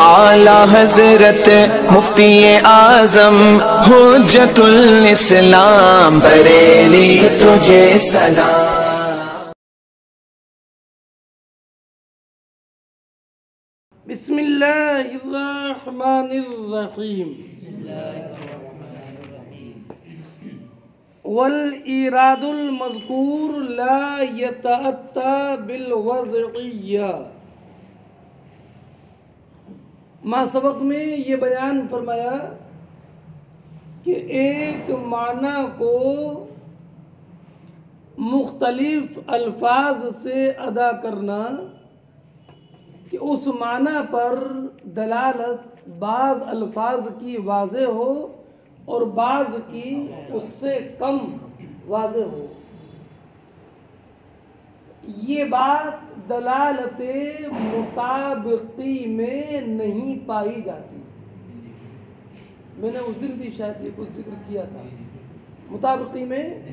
आला हजरत मुफ्ती आजम हुज्जतुल इस्लाम बरेली तुझे सलाम। बिस्मिल्लाहिर्रहमानिर्रहीम। वल इरादुल मज़कूर ला यतअत्ता बिल वज़इय्या। माँ सबक में ये बयान फरमाया कि एक माना को मुख्तलिफ अल्फाज से अदा करना कि उस माना पर दलालत बाज़ अल्फाज की वाज़े हो और बाज़ की उससे कम वाज़े हो, ये बात दलालत मुताबिकी में नहीं पाई जाती। मैंने उस दिन भी शायद ये कुछ जिक्र किया था। मुताबिकी में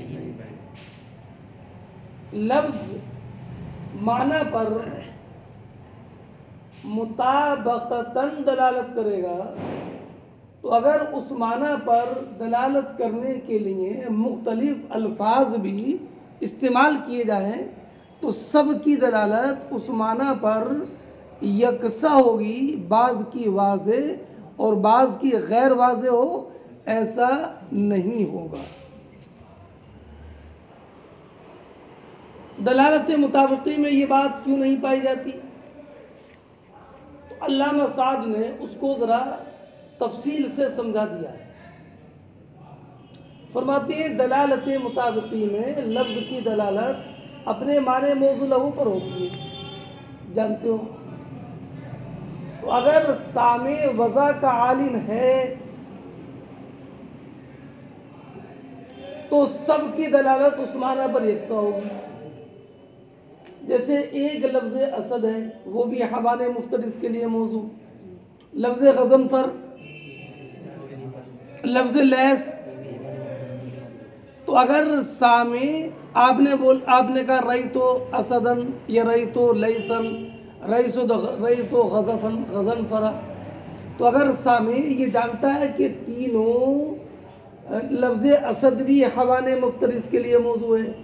लफ्ज़ माना पर मुताबकतन दलालत करेगा, तो अगर उस माना पर दलालत करने के लिए मुख्तलिफ अल्फाज भी इस्तेमाल किए जाएं तो सब की दलालत उस माना पर यकसा होगी, बाज़ की वाज़े और बाज़ की गैर वाज़े हो, ऐसा नहीं होगा। दलालत मुताबिकी में ये बात क्यों नहीं पाई जाती? तो अल्लामा साद ने उसको ज़रा तफसील से समझा दिया है। फरमाते हैं दलालत मुताबिकी में लफ्ज़ की दलालत अपने माने मौजू लहू पर होती है, जानते हो। तो अगर सामे वज़ा का आलिम है तो सबकी दलालत उस माना पर यकसा होगी। जैसे एक लफ्ज़ असद है, वो भी हवाने मुफ्तरिस के लिए मौजू, लफ्ज़ गज़नफर, लफ्ज़ लैस। तो अगर सामे आपने कहा रई तो असदन या रई तो लैसन, रई तो गज़नफरा, तो अगर सामे ये जानता है कि तीनों लफ्ज़ असद भी हवाने मुफ्तरिस के लिए मौजू है,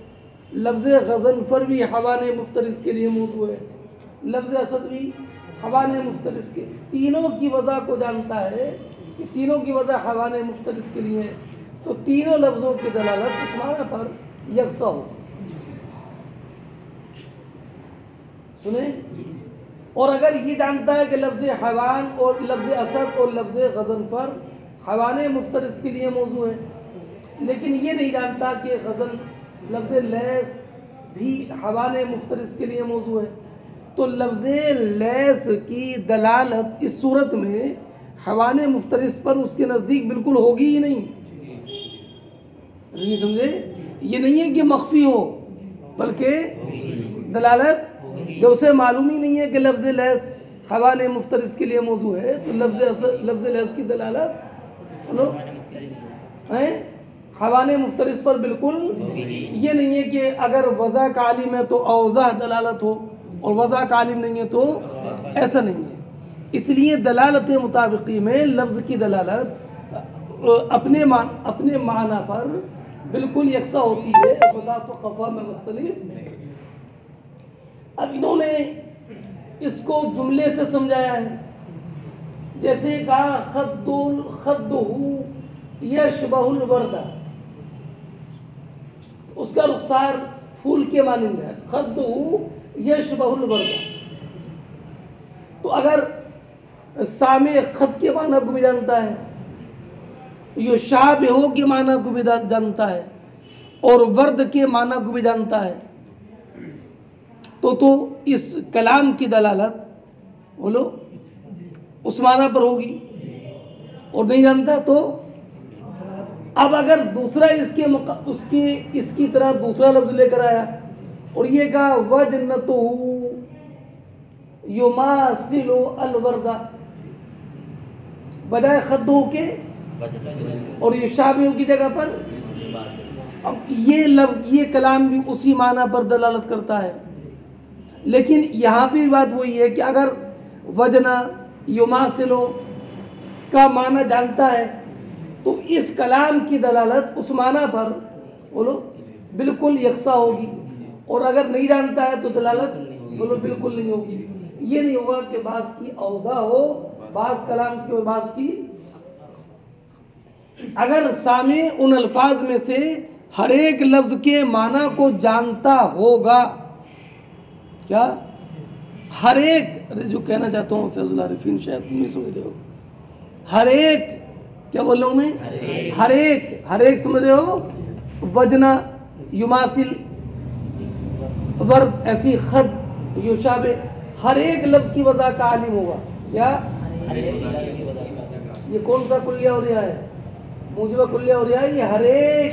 लफ्ज़ गज़नफर भी हवाने मुफ्तरिस के लिए मौजू है, लफ्ज़ असद भी हवाने मुफ्तरिस के, तीनों की वज़ह को जानता है कि तीनों की वज़ह हवाने मुफ्तरिस के लिए है, तो तीनों लफ्ज़ों की दलालत उस माना पर यकसा हो। सुने? और अगर ये जानता है कि लफ्ज़ हवान और लफ्ज़ असद और लफ्ज़ गज़नफर हवाने मुफ्तरिस के लिए मौजू है, लेकिन ये नहीं जानता कि गज़न लफ्ज़ लैस भी हवाने मुफ्तरिस के लिए मौजू है, तो लफ्ज़ लैस की दलालत इस सूरत में हवाने मुफ्तरिस पर उसके नज़दीक बिल्कुल होगी ही नहीं। नहीं समझे? ये नहीं है कि मख्फी हो, बल्कि दलालत जब उसे मालूम ही नहीं है कि लफ्ज़ लैस हवाने मुफ्तरिस के लिए मौजू है, तो लफ्ज़ लैस की दलालत हवाने मुफ्तरिस पर बिल्कुल ये नहीं है कि अगर वज़ा का आलिम है तो औज़ा दलालत हो और वज़ा का आलिम नहीं है तो ऐसा नहीं है। इसलिए दलालत मुताबिकी में लफ्ज़ की दलालत अपने माना पर बिल्कुल यकसा होती है, वज़ा तो ख़फ़ा में मुख्तलिफ। अब इन्होंने इसको जुमले से समझाया है, जैसे कहा खद्दुहु यशबहुल वर्दा, उसका रुखसार फूल के मानिंद है, खद्दुहु यशबहुल वर्दा। तो अगर सामे खत के माना को भी जानता है, यो शाबिहो के माना को भी जानता है और वर्द के माना को भी जानता है, तो इस कलाम की दलालत बोलो उस माना पर होगी। और नहीं जानता तो अब अगर दूसरा इसकी तरह दूसरा लफ्ज़ लेकर आया और ये कहा वजनतुहु युमासिलु अलवर्दा, बजाय खद्दू के और ये शाबिहु की जगह पर, अब ये लफ्ज़ ये कलाम भी उसी माना पर दलालत करता है। लेकिन यहाँ भी बात वही है कि अगर वजना युमासिलो का माना जानता है तो इस कलाम की दलालत उस माना पर बोलो बिल्कुल यकसा होगी, और अगर नहीं जानता है तो दलालत बोलो बिल्कुल नहीं होगी। ये नहीं होगा कि बाज़ की औज़ा हो, बाज़ कलाम की और बाज़ की। अगर सामी उन अल्फाज में से हर एक लफ्ज़ के माना को जानता होगा, क्या हर एक, जो कहना चाहता हूँ फैजुल आरिफीन शायद नहीं समझ रहे हो, हर एक, क्या बोल रहा हूँ मैं, हर एक समझ रहे हो, वजना युमासिल वर्ब ऐसी खद युशाबे, हर एक लफ्ज़ की वज़ा का आलिम होगा। क्या ये कौन सा कुल्लिया हो रहा है, मुजिबा कुल्लिया हो रहा है, ये हर एक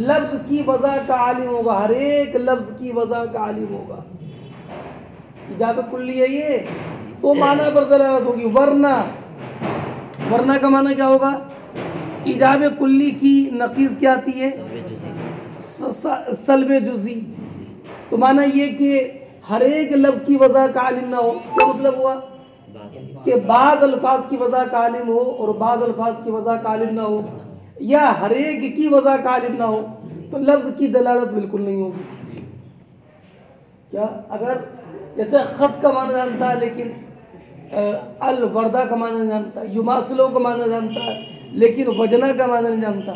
लफ्ज़ की वज़ा का आलिम होगा, हर एक लफ्ज़ की वज़ा का आलिम होगा। इजाबे कुल्ली है ये, तो माना पर दलालत होगी। वरना का माना क्या होगा, इजाबे कुल्ली की नकीज़ क्या आती है, सल्बे जुज़ी। तो माना ये कि हर एक लफ्ज़ की वज़ा का आलिम ना हो, क्या मतलब हुआ कि बाज़ अल्फाज की वज़ा का आलिम हो और बाज़ अल्फाज की वज़ा का आलिम ना हो, या हर एक की वज़ा का आलिम ना हो, तो लफ्ज़ की दलालत बिल्कुल नहीं होगी। क्या अगर जैसे ख़त का माना जानता है लेकिन अल वर्दा का माना नहीं जानता, युमासिलो का माना जानता है लेकिन वजना का माना नहीं जानता,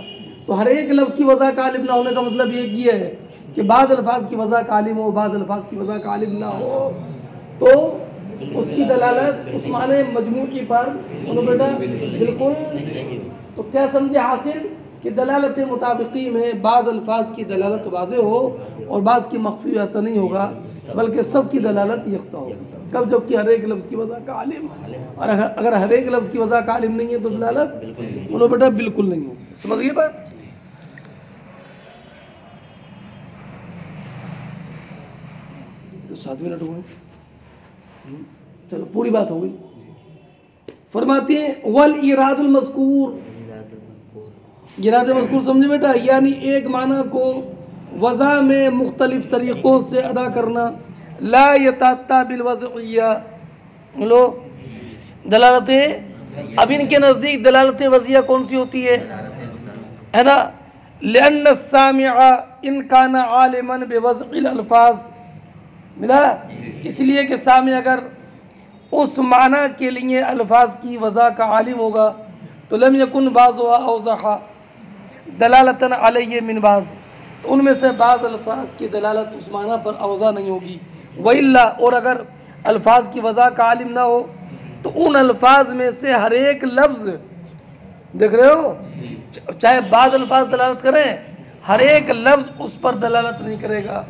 तो हर एक लफ्ज़ की वज़ा का आलिम ना होने का मतलब ये है कि बाज़ अल्फाज की वज़ा का आलिम हो, बाज़ अल्फाज की वज़ा का आलिम ना हो, तो उसकी दलालत उस माने मजमूई पर बोलो बेटा बिल्कुल। तो क्या समझे हासिल कि दलालत मुताबिकी में बाज़ अल्फाज की दलालत वाज़े हो और बाज़ की मख्फी, ऐसा नहीं होगा बल्कि सब की दलालत यकसा हो। कब, जबकि हर एक लफ्ज़ की वज़ा का आलिम, और अगर हर एक लफ्ज़ की वज़ा का आलिम नहीं है तो दलालत बोलो बेटा बिल्कुल नहीं होगी। समझिए बात। तो 7 मिनट हो गए, चलो पूरी बात हो गई। फरमाते हैं वल इरादुल मज़कूर, इराद मज़कूर समझे बेटा, यानी एक माना को वज़ा में मुख्तलिफ तरीक़ों से अदा करना। ला यतात्ता बिल वज़इया, लो दलालतें, अब इनके नज़दीक दलालत वज़िया कौन सी होती है ना, लिअन्न सामिअ इन काना आलिमन बिवज़इल अल्फाज, मिला, इसलिए कि सामी अगर उस माना के लिए अल्फाज की वज़ा का आलिम होगा तो लम यकुन बाज़ुहा औज़हा दलालतन अलैहि मिन बाज़, तो उनमें से बाज़ अल्फाज की दलालत उस माना पर औज़ा नहीं होगी। वइल्ला, और अगर अल्फाज की वज़ा का आलिम ना हो तो उन अल्फाज में से हर एक लफ्ज़, देख रहे हो, चाहे बाज़ अल्फाज दलालत करें, हर एक लफ्ज़ उस पर दलालत नहीं करेगा,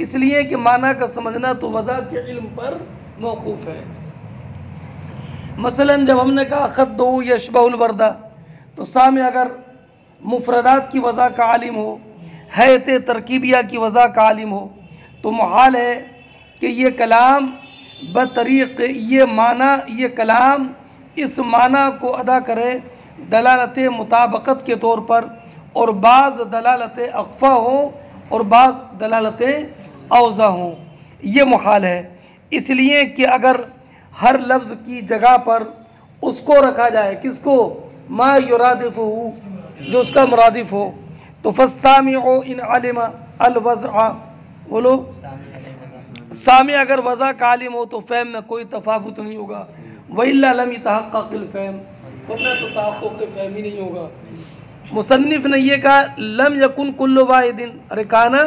इसलिए कि माना का समझना तो वज़ा के इल्म पर मौकूफ़ है। मसलन जब हमने कहा ख़द्दु यशबहुल वर्दा, तो सामने अगर मुफरदात की वज़ा का आलिम हो, हैत तरकीबिया की वज़ा का आलिम हो, तो मुहाल है कि ये कलाम बतरीक़ ये माना, ये कलाम इस माना को अदा करे दलालत मुताबकत के तौर पर, और बाज़ दलालत अक़फ़ा हो और बाज़ दलालत औज़ा हों, ये मुहाल है। इसलिए कि अगर हर लफ्ज़ की जगह पर उसको रखा जाए, किसको, मा युरादिफ़ुहु, जो उसका मुरादिफ हो, तो फ़स्सामिउ इन अलिमा अल वज़अ, बोलो सामी अगर वज़ा का आलिम हो तो फ़हम में कोई तफावुत नहीं होगा। वइल्ला लम यतहक़क़िल फ़हम, वरना तो तहक़्क़ुक़ फ़हम ही नहीं होगा। मुसन्निफ़ ने ये कहा लम यकुन कुल्लु वाहिदिन, अरे काना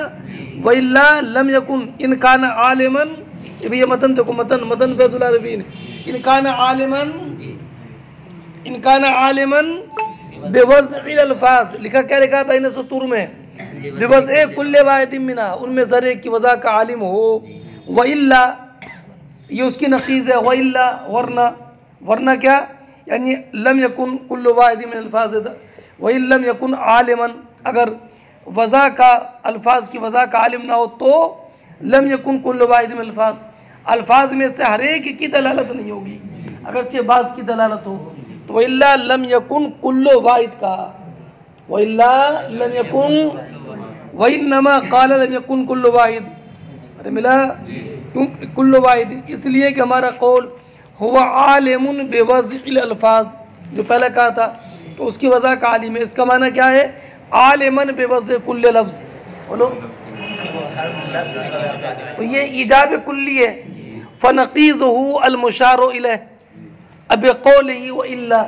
वइल्ला लम यकुन इन काना आलिमन, ये मतन देखो, मतन फैजुल आरिफीन, इन काना आलिमन बेवज़इल अल्फाज, लिखा क्या लिखा बैन सतूर में, बेवज़इ कुल्ले वाहिदिन मिना, उनमें ज़र एक की वज़ा का आलिम हो। वइल्ला, ये उसकी नक़ीज़ है, वइल्ला वरना क्या, यानी लम यकुन कुल्लु वाहिदिन मिन अल्फाज, वइल्ला लम यकुन आलिमन, अगर वज़ा का अल्फाज की वज़ा का आलिम ना हो तो लम यकुन कुल्लु वाहिदिन मिन अल्फाज, अल्फाज में से हर एक की दलालत नहीं होगी, अगरचे बाज़ की दलालत हो। तो वइल्ला लम यकुन कुल्लु वाहिद का, वइल्ला लम यकुन वइन्नमा क़ाल लम यकुन कुल्लु वाहिद, अरे मिला क्यों कुल्लु वाहिद, इसलिए कि हमारा कौल हुवा आलिमुन बिवज़्इल अल्फाज, जो पहले कहा था तो उसकी वजह का आलिम है। इसका माना क्या है? आलिमन बिवज़्इ कुल्ल लफ्ज़, बोलो। तो ये ईजाब कुल्ली है। फ़नक़ीज़ुहु अलमुशारु इलैह बिक़ौलिही व इल्ला,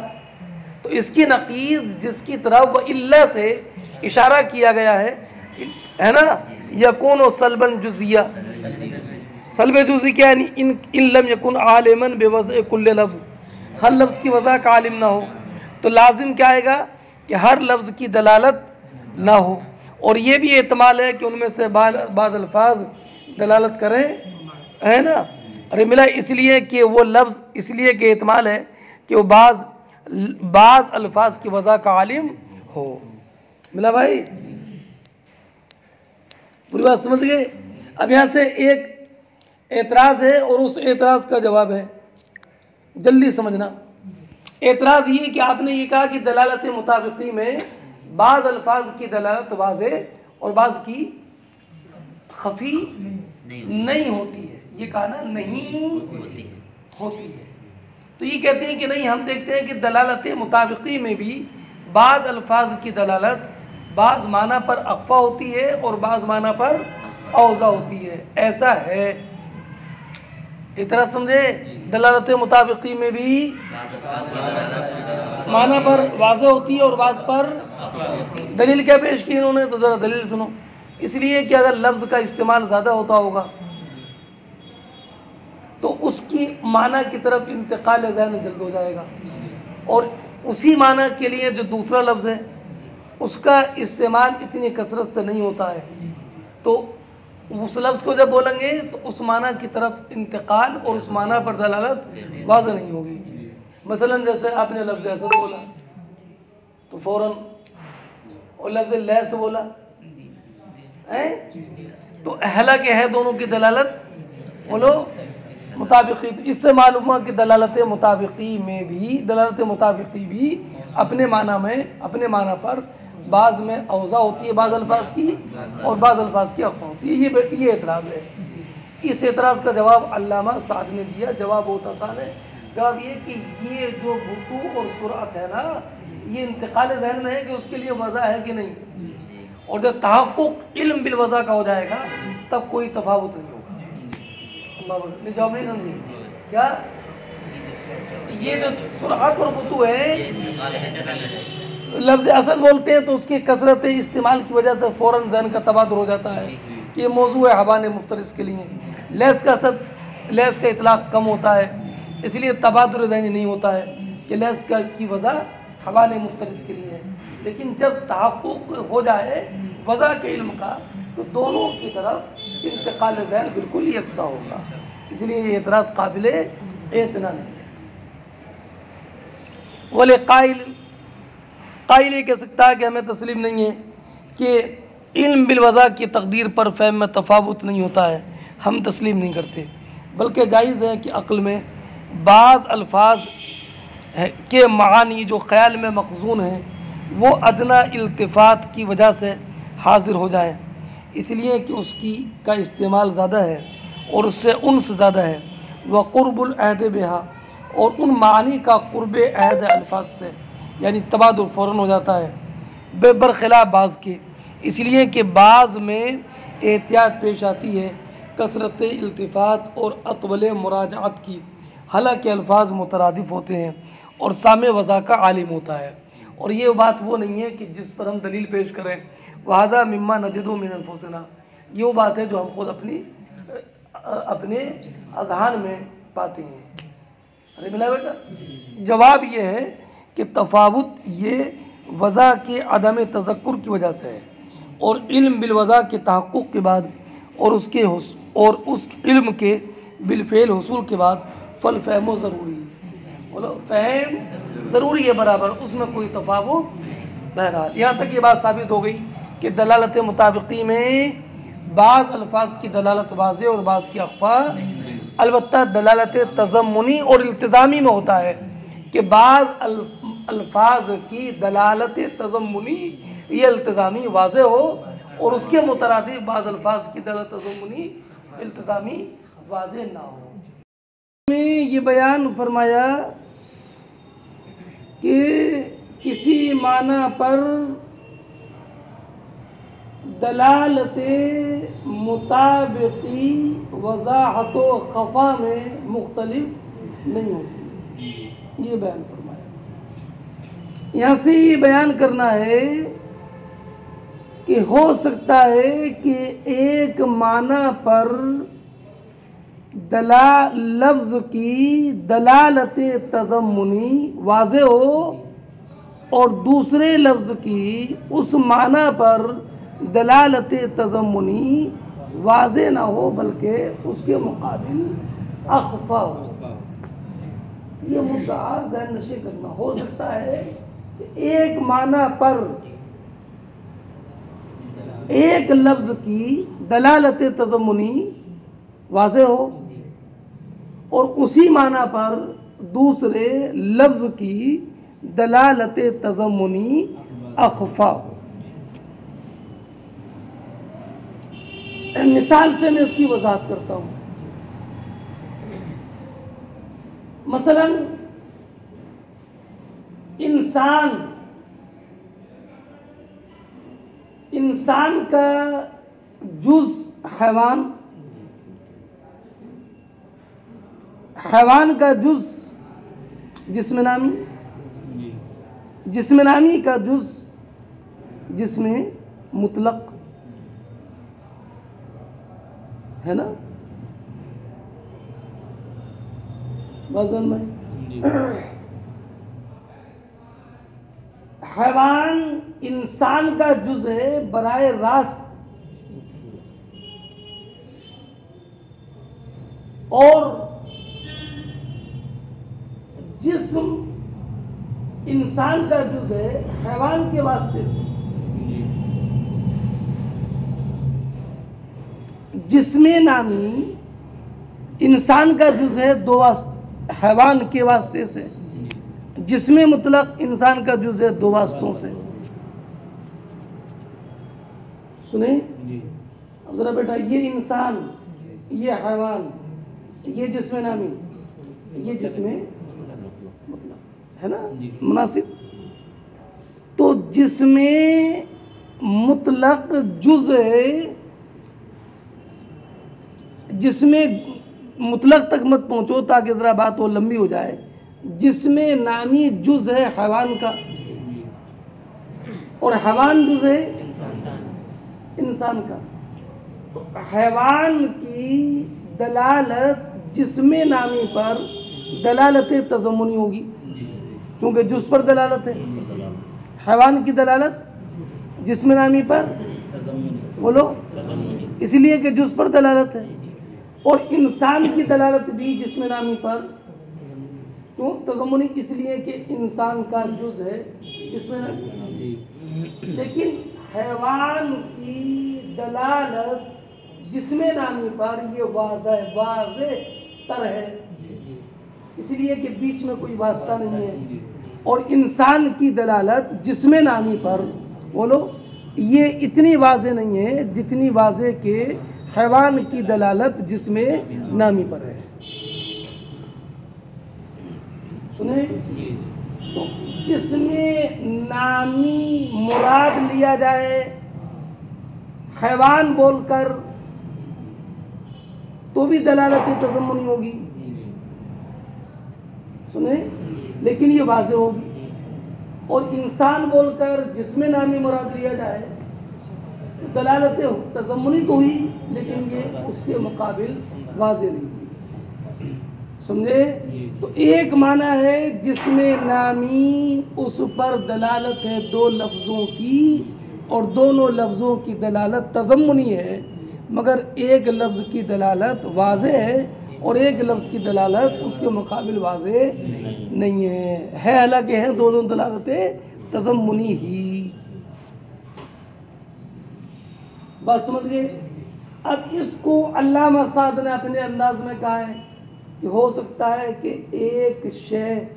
तो इसकी नक़ीज़ जिसकी तरफ व इल्ला से इशारा किया गया है ना, यकूनु सल्बन जुज़िया। सल्ब जुज़ी क्या है? इन लम यकुन आलिमन बिवज़्इ कुल्ल लफ्ज़, हर लफ्ज़ की वजह का आलिम ना हो, तो लाजिम क्या आएगा कि हर लफ्ज़ की दलालत ना हो। और ये भी एहतमाल है कि उनमें से बाज़ अल्फाज दलालत करें, है ना। अरे मिला इसलिए कि वो लफ्ज़, इसलिए कि एहतमाल है कि वो बाज़ अल्फाज की वजह का आलिम हो। मिला भाई? पूरी बात समझ गए? अब यहाँ से एक एतराज़ है और उस एतराज़ का जवाब है, जल्दी समझना। एतराज़ ये कि आपने ये कहा कि दलालत मुताबिकी में बाज़ अल्फाज की दलालत वाज़े और बाज़ की खफी नहीं होती है। ये कहा ना, नहीं होती है। तो ये कहते हैं कि नहीं, हम देखते हैं कि दलालत मुताबिकी में भी बाज़ अल्फाज की दलालत बाज़ माना पर अख्फा होती है और बाज़ माना पर औज़ा होती है। ऐसा है, इतना समझे? दलालत मुताबिकी में भी माना पर वाज़े होती है और बाज़ पर। दलील क्या पेश की इन्होंने? तो ज़रा दलील सुनो। इसलिए कि अगर लफ्ज़ का इस्तेमाल ज़्यादा होता होगा तो उसकी माना की तरफ इंतकाल ज़हन जल्द हो जाएगा, और उसी माना के लिए जो दूसरा लफ्ज़ है उसका इस्तेमाल इतनी कसरत से नहीं होता है, तो उस लफ्ज़ को जब बोलेंगे तो उस माना की तरफ इंतकाल और उस माना पर दलालत वाज़ेह नहीं होगी। मसलन जैसे आपने लफ्ज़ असद बोला तो फ़ौरन, और लफ्ज़ लैस बोला है तो हालांकि है दोनों की दलालत, बोलो, मुताबिकी। तो इससे मालूम हुआ कि दलालत मुताबिकी में भी, दलालत मुताबिकी भी अपने माना में, अपने माना पर बाज़ में औज़ा होती है बाज़ अल्फाज की, और बाज़ अल्फाज की अख्फा होती है। ये एतराज़ है। इस एतराज़ का जवाब अल्लामा साद ने दिया। जवाब बहुत आसान है। जवाब ये कि ये जो बुतू और सुरअत है ना, ये इंतकाल ज़हन में है कि उसके लिए वज़ा है कि नहीं, और जब तहक़्क़ुक़ इल्म बिल वज़ा का हो जाएगा तब कोई तफावत नहीं होगा। अल्लाह, जवाब नहीं समझी क्या? ये जो सुरअत और बुतू है, लफ्ज़ असद बोलते हैं तो उसकी कसरत इस्तेमाल की वजह से फ़ौरन ज़हन का तबादुल हो जाता है कि ये मौजू है हवाने मुख्तरिस के लिए। लैस का असद, लैस का इतलाक़ कम होता है, इसलिए तबादुल ज़हनी नहीं होता है कि लैस का की वजह हवाने मुख्तरिस के लिए है। लेकिन जब तहक़्क़ुक़ हो जाए वज़ा के इल्म का तो दोनों की तरफ इंतकाल ज़हन बिल्कुल ही यकसा होगा। इसलिए ये एतराज़ काबिल एतना नहीं है। वले काइल ये कह सकता है कि हमें तस्लीम नहीं है कि इल्म बिल वज़ा की तकदीर पर फ़हम में तफावुत नहीं होता है, हम तस्लीम नहीं करते, बल्कि जायज़ है कि अक़ल में बाज़ अल्फाज के मानी जो ख़याल में मखज़ून हैं वो अदना इल्तिफ़ात की वजह से हाज़िर हो जाए, इसलिए कि उसकी का इस्तेमाल ज़्यादा है और उससे उन्स ज़्यादा है। व क़ुर्बुल अहद बिहा, और उन मानी का क़ुर्ब अहद अल्फाज से, यानी तबादुल फ़ौरन हो जाता है बरख़िलाफ़ बाज़ के, इसलिए कि बाज़ में एहतियात पेश आती है कसरत इल्तिफ़ात और अतवल मुराजात की, हालांकि अल्फाज मुतरादिफ़ होते हैं और सामे वज़ा का आलिम होता है। और ये बात वो नहीं है कि जिस पर हम दलील पेश करें वहादा मिम्मा नजदु मिन अनफुसिना, ये वो बात है जो हम खुद अपने अज़हान में पाते हैं। अरे मिला बेटा? जवाब ये है कि तफावुत ये वज़ा के अदम तज़क्कुर की वजह से है, और इल्म बिल वज़ा के तहक़्क़ुक़ के बाद और उस इल्म के बिलफ़ेल हुसूल के बाद फल फ़हमो ज़रूरी, बोलो फ़हम ज़रूरी है बराबर, उसमें कोई तफावुत। बहरहाल यहाँ तक ये बात साबित हो गई कि दलालत मुताबिकी में बाज़ अल्फाज की दलालत वाज़े और बाज़ की अख्फा, अलबत्ता दलालत तज़म्मुनी और इल्तिज़ामी में होता है कि बाज़ अल्फाज की दलालत तज़म्मुनी ये इल्तिज़ामी वाज़े हो और उसके मुतरादिफ बाज़ अल्फाज की दलालत तज़म्मुनी इल्तिज़ामी वाज़े ना हो। में ये बयान फरमाया कि किसी माना पर दलालते मुताबिकी वज़ाहत व खफा में मुख्तलिफ नहीं होती, ये बयान फरमाया। यहाँ से ये बयान करना है कि हो सकता है कि एक माना पर लफ्ज़ की दलालत तज़म्मुनी वाज़े हो और दूसरे लफ्ज़ की उस माना पर दलालत तज़म्मुनी वाज़े ना हो बल्कि उसके मुकाबिल अख़फ़ा हो। ये मुद्दा ज़हन नशी करना। हो सकता है कि एक माना पर एक लफ्ज़ की दलालत तज़म्मुनी वाज़े हो और उसी माना पर दूसरे लफ्ज़ की दलालत तज़म्मुनी अख़फ़ा हो। मिसाल से मैं उसकी वज़ाहत करता हूँ। मसलन इंसान का जुज़ हैवान का जुज़ जिस्म नामी का जुज़ जिसमें मुतलक है ना वज़न में। हैवान इंसान का जुज़ है बराए रास्त और जिस्म इंसान का जुज़ है हैवान के वास्ते से। जिस्मे नामी इंसान का जुज़ है दो हैवान के वास्ते से, जिस्मे मुतलक इंसान का जुज़ है दो वास्तों से। सुने अब जरा बेटा, ये इंसान, ये हैवान, ये जिस्मे नामी, ये जिस्मे मुतलक है ना मुनासिब। तो जिस्मे मुतलक जुज़ है, जिसमें मुतलक तक मत पहुंचो ताकि ज़रा बात और लंबी हो जाए। जिसमें नामी जुज़ है हैवान का और हैवान जुज़ है इंसान का। तो हैवान की दलालत जिसमें नामी पर दलालत तज़म्मुनी होगी क्योंकि जुज़ पर दलालत है। हैवान की दलालत जिसमें नामी पर बोलो इसलिए कि जुज़ पर दलालत है और इंसान की दलालत भी जिस्म नामी पर क्यों तज़म्मुनी इसलिए कि इंसान का जुज़ है जिस्म नामी। लेकिन हैवान की दलालत जिस्म नामी पर ये वाज़े तर है इसलिए कि बीच में कोई वास्ता नहीं है। और इंसान की दलालत जिस्म नामी पर बोलो ये इतनी वाज़े नहीं है जितनी वाज़े के हैवान की दलालत जिसमें नामी पर है। सुने तो जिसमें नामी मुराद लिया जाए हैवान बोलकर तो भी दलालत तज़म्मुनी होगी। सुने लेकिन ये वाज़े होगी। और इंसान बोलकर जिसमें नामी मुराद लिया जाए तो दलालत तज़म्मुनी तो हुई लेकिन ये उसके मुकाबिल वाज़े नहीं हुई। समझे? तो एक माना है जिसमें नामी उस पर दलालत है दो लफ्ज़ों की और दोनों लफ्ज़ों की दलालत तज़म्मुनी है मगर एक लफ्ज़ की दलालत वाज़े है और एक लफ्ज़ की दलालत उसके मुकाबिल वाज़े नहीं है हालांकि हैं दोनों दलालतें तज़म्मुनी ही। बात समझ गए? अब इसको अल्लामा साद ने अपने अंदाज में कहा है कि हो सकता है कि एक शय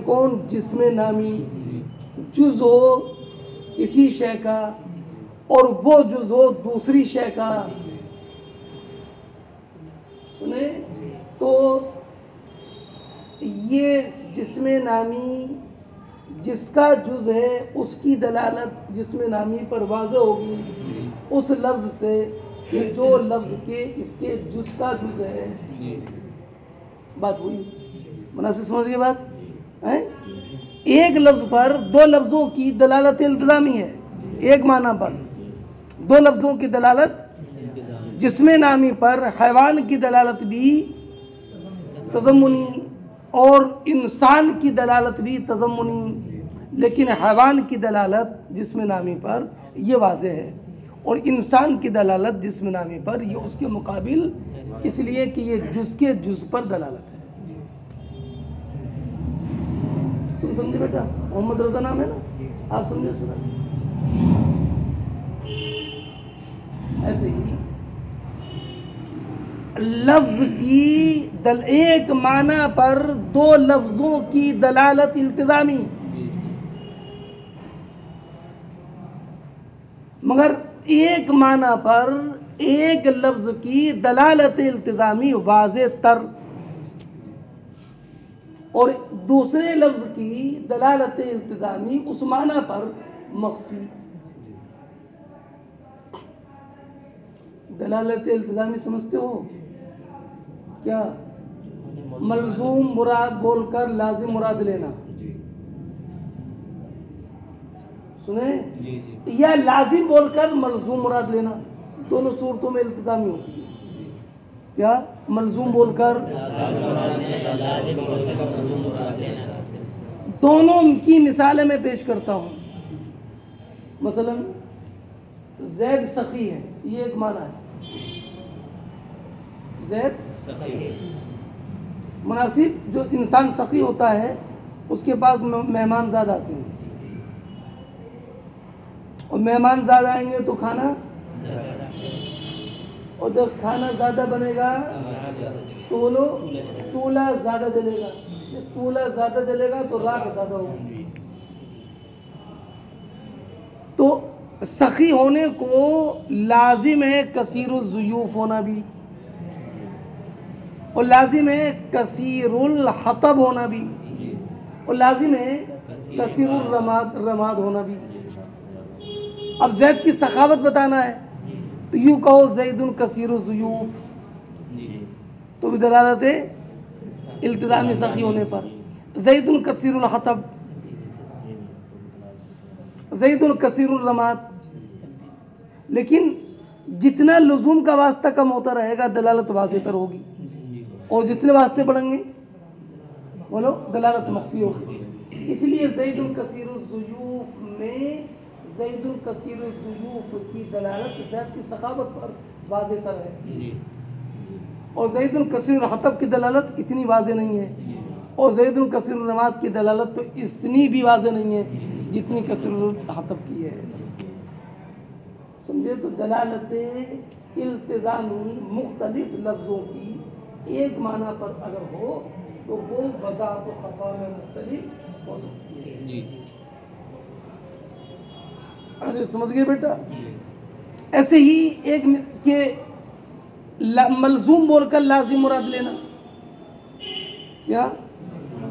कौन जिसमें नामी जुज़ हो किसी शय का और वो जुज़ हो दूसरी शय का। सुने तो ये जिस्म नामी जिसका जुज़ है उसकी दलालत जिस्म नामी पर वाज़ह होगी उस लफ्ज़ से कि जो लफ्ज़ के इसके जुज़ का जुज़ है। बात हुई, मुनासिब समझिए बात है। एक लफ्ज़ पर दो लफ्ज़ों की दलालत इल्तिज़ामी है, एक माना पर दो लफ्ज़ों की दलालत जिस्म नामी पर हैवान की दलालत भी तज़म्मुनी और इंसान की दलालत भी तज़म्मुनी, लेकिन हैवान की दलालत जिस्म नामी पर यह वाज़ेह है और इंसान की दलालत जिस्म नामी पर ये उसके मुकाबिल, इसलिए कि ये जुज़ के जुज़ पर दलालत है। तुम समझे बेटा? मोहम्मद रज़ा नाम है ना, आप समझे सुना? ऐसे ही लफ्ज़ की एक माना पर दो लफ्ज़ों की दलालत इल्तिज़ामी, मगर एक माना पर एक लफ्ज़ की दलालत इल्तिज़ामी वाज़े तर और दूसरे लफ्ज़ की दलालत इल्तिज़ामी उस माना पर मख्फी। दलालत इल्तिज़ामी समझते हो क्या? मलजूम मुराद बोलकर लाजिम मुराद लेना, सुने? या लाजिम बोलकर मलजूम मुराद लेना, दोनों सूरतों में इल्तिज़ामी होती है। क्या? मलजूम बोलकर दोनों की मिसालें मैं पेश करता हूँ। मसलन ज़ैद सखी है, ये एक माना है, ज़ैद मुनासिब। जो इंसान सखी होता है उसके पास मेहमान ज़्यादा आते हैं और मेहमान ज़्यादा आएंगे तो खाना, और जब खाना ज़्यादा बनेगा तो बोलो चूल्हा ज़्यादा जलेगा, चूल्हा ज़्यादा जलेगा तो राख ज़्यादा होगी। तो सखी होने को लाजिम है कसीरुल ज़ुयूफ होना भी, और लाजिम है कसीरुल हतब होना भी, और लाजिम है कसीरुल रमाद होना भी। अब ज़ैद की सखावत बताना है तो यूँ कहो ज़ैदुन कसीरुल ज़ुयूफ, तो भी दलालत है इल्तिज़ामी सखी होने पर। ज़ैदुन कसीरुल हतब, ज़ैदुन कसीरुल रमाद, लेकिन जितना लुज़ूम का वास्ता कम होता रहेगा दलालत वाज़ेह होगी, और जितने वास्ते बढ़ेंगे बोलो दलालत मख्फी होगी। इसलिए ज़ैदुन कसीरुल ज़ुयूफ में ज़ैदुन कसीरुल ज़ुयूफ की दलालत ज़ैद की सखावत पर वाज़ेह तर है, और ज़ैदुन कसीरुल हतब की दलालत इतनी वाज़ेह नहीं है, और ज़ैदुन कसीरुल रमाद की दलालत तो इतनी भी वाज़ेह नहीं है जितनी कसीरुल हतब की है। समझे? तो दलालत इल्तिज़ामी मुख्तलिफ लफ्ज़ों की एक माना पर अगर हो तो वो वज़ाहत व ख़फ़ा में मुख्तलिफ हो सकती है। अरे समझ गए बेटा? ऐसे ही एक के मलजूम बोलकर लाजिम मुराद लेना, क्या?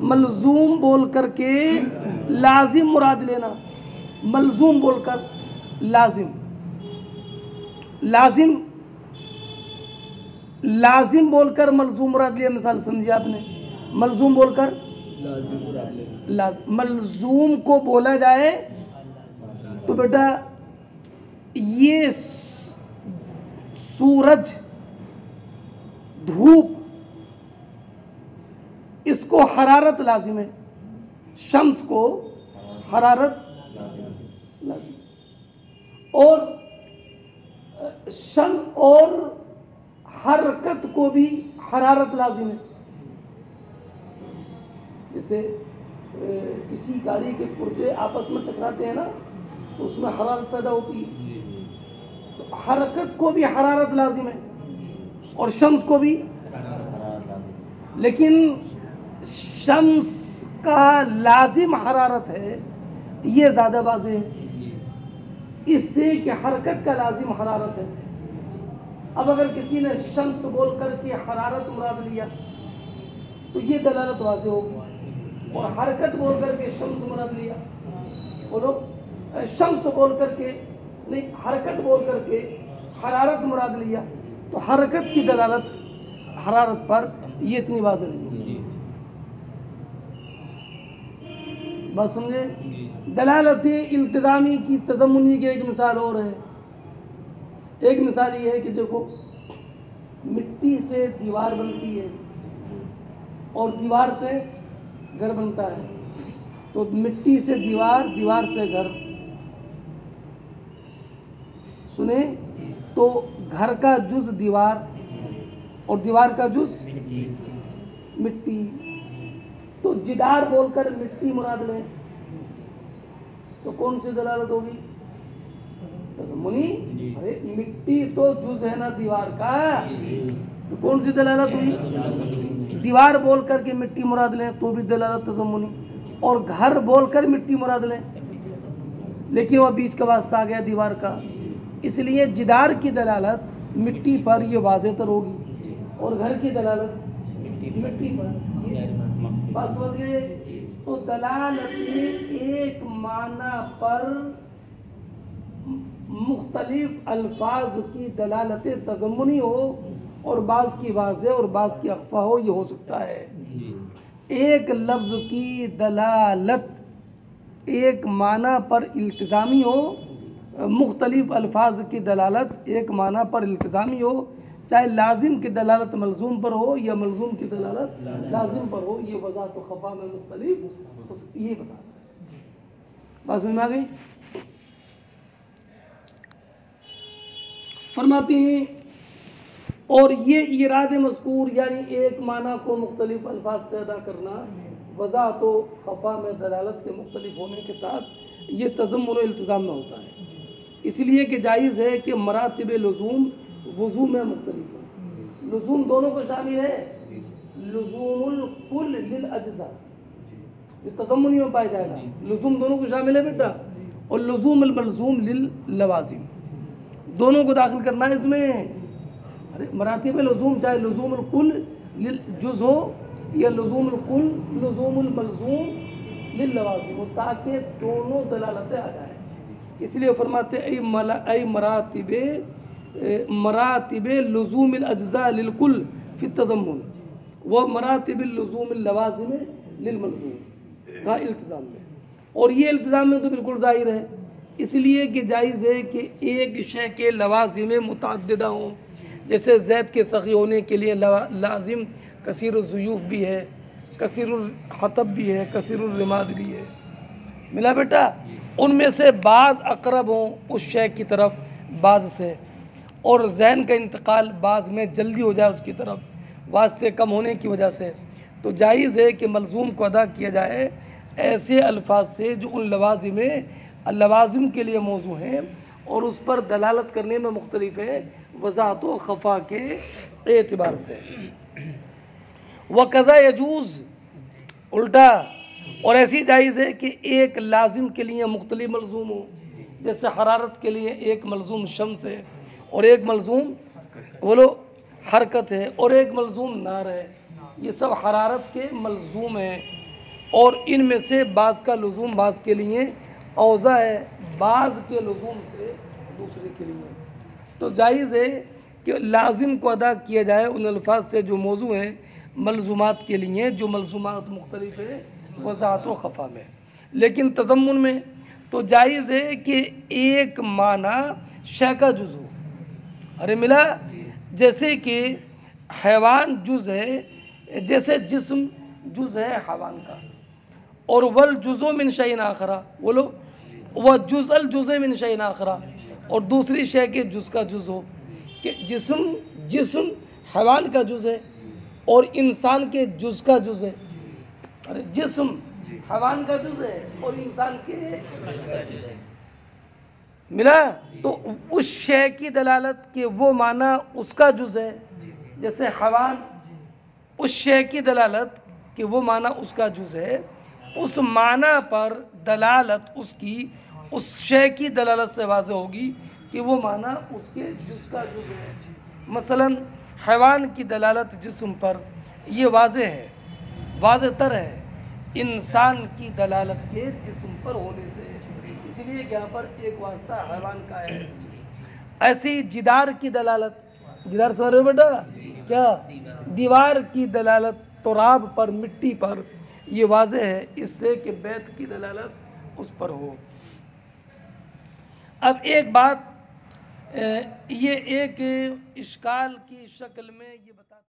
मलजूम बोल करके लाजिम मुराद लेना, मलजूम बोलकर लाजिम, लाजिम लाजिम बोलकर मलजूम मुराद लिया। मिसाल समझिए आपने, मलजूम बोलकर लाजिम मुराद लेना। मलजूम को बोला जाए तो बेटा ये सूरज, धूप, इसको हरारत लाजिम है, शम्स को हरारत लाजिम, और शम और हरकत को भी हरारत लाजिम है। जैसे किसी गाड़ी के पुर्जे आपस में टकराते हैं ना तो उसमें हरारत पैदा होती है, तो हरकत को भी हरारत लाजिम है और शम्स को भी, लेकिन शम्स का लाजिम हरारत है ये ज़्यादा वाज़ेह है इससे कि हरकत का लाजिम हरारत है। अब अगर किसी ने शम्स बोल करके हरारत मुराद लिया तो ये दलालत वाज़ेह होगी। और हरकत बोल करके शम्स मुराद लिया, बोलो शम्स बोल करके नहीं, हरकत बोल करके हरारत मुराद लिया, तो हरकत की दलालत हरारत पर ये इतनी वाज़ेह नहीं होगी। बात समझे? दलालत इल्तिज़ामी की तज़म्मुनी की एक मिसाल और है। एक मिसाल ये है कि देखो मिट्टी से दीवार बनती है और दीवार से घर बनता है, तो मिट्टी से दीवार, दीवार से घर। सुने, तो घर का जुज दीवार और दीवार का जुज मिट्टी, तो जिदार बोलकर मिट्टी मुराद लें तो कौन सी दलालत होगी? तज़म्मुनी। अरे मिट्टी तो जुज है ना दीवार का, तो कौन सी दलालत हुई? दीवार बोल करके मिट्टी मुराद लें तो भी दलालत तज़म्मुनी, और घर बोल कर मिट्टी मुराद लें, लेकिन वह बीच का वास्ता आ गया दीवार का, इसलिए जिदार की दलालत मिट्टी पर ये वाज़ेह तर होगी और घर की दलालत मिट्टी पर। बात समझ गए? तो दलालत एक माना पर मुख्तलिफ अल्फाज की दलालत तज़म्मुनी हो और बाज़ की वाज़ेह और बाज़ की अख्फा हो, ये हो सकता है। एक लफ्ज़ की दलालत एक माना पर इल्तिज़ामी हो, मुख्तलिफ अल्फाज की दलालत एक माना पर इल्तिज़ामी हो, चाहे लाजिम की दलालत मलजूम पर हो या मलजूम की दलालत लाजिम पर हो, ये वज़ा तो खफा में मुख्तलिफ, ये बता रहा है। बात समझ में आ गई? फरमाते हैं और ये इराद मज़कूर यानी एक माना को मुख्तलिफ अल्फाज से अदा करना वज़ा तो खफा में दलालत के मुख्तलिफ होने के साथ ये तज़म्मुन और इल्तिज़ाम में होता है। इसलिए कि जायज़ है कि मरातिब लुज़ूम वज़ू में मुख्तलिफ है। लुज़ूम दोनों को शामिल है, लुज़ूमुल कुल लिल अज्ज़ा, ये तज़म्मुनी में पाया जाएगा। लुज़ूम दोनों को शामिल है बेटा, और लुज़ूमुल मलज़ूम लिल लवाज़िम, दोनों को दाखिल करना है इसमें। अरे मरातिब लुज़ूम चाहे लुज़ूमुल कुल लिल जुज़ हो या लुज़ूमुल कुल लुज़ूमुल मलज़ूम लिल लवाज़िम, ताकि दोनों दलालतें आ जाए। इसलिए फरमाते ऐ मरातिब लुज़ूमिल अज्ज़ा लिल कुल फ़ी तज़म्मुन व मरातिब लुज़ूमिल लवाज़िम लिल मलज़ूम का इल्तिज़ाम में। और ये इल्तिज़ाम में तो बिल्कुल ज़ाहिर है, इसलिए कि जायज़ है कि एक शय के लवाज़िम मुतअद्दिदा हों, जैसे ज़ैद के सखी होने के लिए लाजिम कसीरुज़्ज़ुयूफ़ भी है, कसीरुल हतब भी है, कसीरुल रिमाद भी है। मिला बेटा? उनमें से बाज़ अक़रब हों उस शय की तरफ बाज़ से, और ज़हन का इंतकाल बाज़ में जल्दी हो जाए उसकी तरफ, वास्ते कम होने की वजह से, तो जायज़ है कि मलज़ूम को अदा किया जाए ऐसे अल्फाज से जो उन लवाज़िम के लिए मौजू हैं और उस पर दलालत करने में मुख्तलिफ है वज़ात व खफ़ा के एतबार से। वक़ज़ा यजूज़ उल्टा, और ऐसी जायज़ है कि एक लाजिम के लिए मुख्तलिफ मलज़ूम हो, जैसे हरारत के लिए एक मलज़ूम शम्स है और एक मलज़ूम बोलो हरकत है और एक मलज़ूम नार है, ये सब हरारत के मलज़ूम हैं। और इनमें से बाज़ का लुज़ूम बाज़ के लिए औज़ा है, बाज़ के लुज़ूम से दूसरे के लिए। तो जायज़ है कि लाजिम को अदा किया जाए उन अल्फाज से जो मौजू हैं मलज़ूमात के लिए, जो मलज़ूमात मुख्तलिफ है वज़ात व खफ़ा में। लेकिन तज़म्मुन में तो जायज़ है कि एक माना शय का जुज़ हो। अरे मिला? जैसे कि हैवान जुज़ है, जैसे जिस्म जुज़ है हैवान का, और वल जुज़ो मिन शैइन आखरा, बोलो वह जुज़अल जुज़े मिन शैइन आखरा, और दूसरी शय के जुज़ का जुज़ हो, कि जिस्म हैवान का जुज़ है और इंसान के जुज़ का जुज़ है। अरे जिस्म हैवान का जुज़ है और इंसान के मिला, तो उस शय की दलालत के वो माना उसका जुज़ है, जैसे हैवान उस शय की दलालत कि वो माना उसका जुज़ है, उस माना पर दलालत उसकी उस शय की दलालत से वाज़ेह होगी कि वो माना उसके जुज़ का जुज़ है। मसलन हैवान की दलालत जिस्म पर ये वाज़ेह है वाज़तर है इंसान की दलालत के जिस्म पर होने से, इसलिए यहाँ पर एक वास्ता हैवान का है। ऐसी जिदार की दलालत, जिदार सर बेटा क्या, दीवार की दलालत तुराब पर, मिट्टी पर, ये वाज़े है इससे कि बैत की दलालत उस पर हो। अब एक बात ये एक इश्काल की शक्ल में ये बता